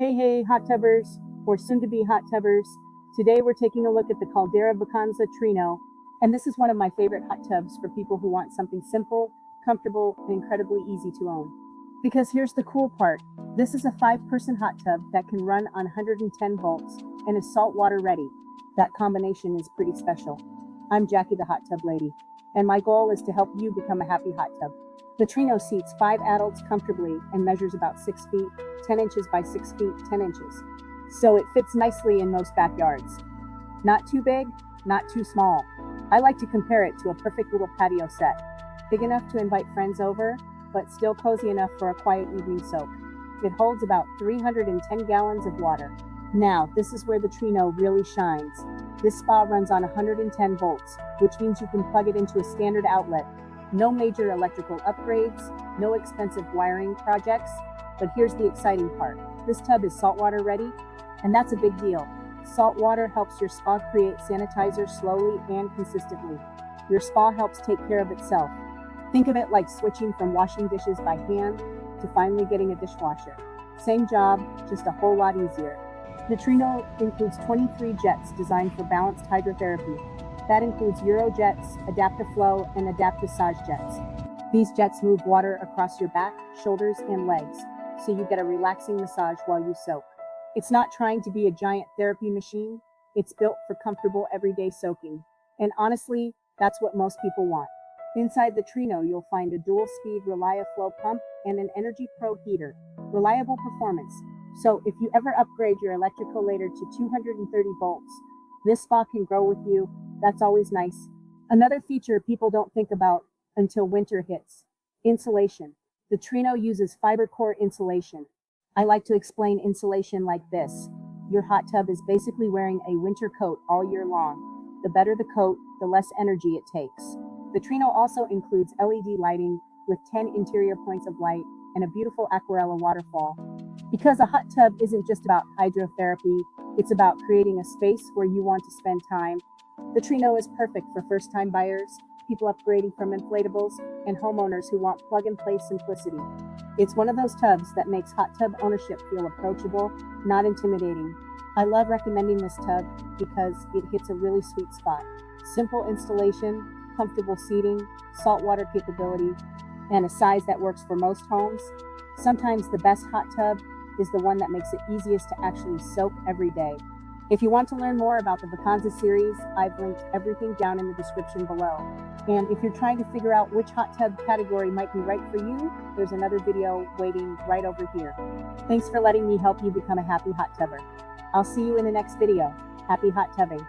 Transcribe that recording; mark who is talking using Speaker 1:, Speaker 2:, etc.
Speaker 1: Hey, hot tubbers, or soon to be hot tubbers. Today we're taking a look at the Caldera Vacanza Trino, and this is one of my favorite hot tubs for people who want something simple, comfortable, and incredibly easy to own. Because here's the cool part, this is a 5-person hot tub that can run on 110 volts and is saltwater ready. That combination is pretty special. I'm Jackie the Hot Tub Lady, and my goal is to help you become a happy hot tub. The Trino seats 5 adults comfortably and measures about 6 feet, 10 inches by 6 feet, 10 inches. So it fits nicely in most backyards. Not too big, not too small. I like to compare it to a perfect little patio set. Big enough to invite friends over, but still cozy enough for a quiet evening soak. It holds about 310 gallons of water. Now, this is where the Trino really shines. This spa runs on 110 volts, which means you can plug it into a standard outlet. No major electrical upgrades, no expensive wiring projects, but here's the exciting part. This tub is saltwater ready, and that's a big deal. Saltwater helps your spa create sanitizer slowly and consistently. Your spa helps take care of itself. Think of it like switching from washing dishes by hand to finally getting a dishwasher. Same job, just a whole lot easier. The Trino includes 23 jets designed for balanced hydrotherapy. That includes Eurojets, Adaptaflow, and Adaptassage jets. These jets move water across your back, shoulders, and legs, so you get a relaxing massage while you soak. It's not trying to be a giant therapy machine, it's built for comfortable everyday soaking. And honestly, that's what most people want. Inside the Trino, you'll find a dual-speed ReliaFlow pump and an Energy Pro heater. Reliable performance. So if you ever upgrade your electricolator to 230 volts, this spa can grow with you. That's always nice. Another feature people don't think about until winter hits. Insulation. The Trino uses fiber core insulation. I like to explain insulation like this. Your hot tub is basically wearing a winter coat all year long. The better the coat, the less energy it takes. The Trino also includes LED lighting with 10 interior points of light and a beautiful aquarella waterfall. Because a hot tub isn't just about hydrotherapy, it's about creating a space where you want to spend time. The Trino is perfect for first-time buyers, people upgrading from inflatables, and homeowners who want plug-and-play simplicity. It's one of those tubs that makes hot tub ownership feel approachable, not intimidating. I love recommending this tub because it hits a really sweet spot. Simple installation, comfortable seating, saltwater capability, and a size that works for most homes. Sometimes the best hot tub is the one that makes it easiest to actually soak every day. If you want to learn more about the Vacanza series, I've linked everything down in the description below. And if you're trying to figure out which hot tub category might be right for you, there's another video waiting right over here. Thanks for letting me help you become a happy hot tubber. I'll see you in the next video. Happy hot tubbing.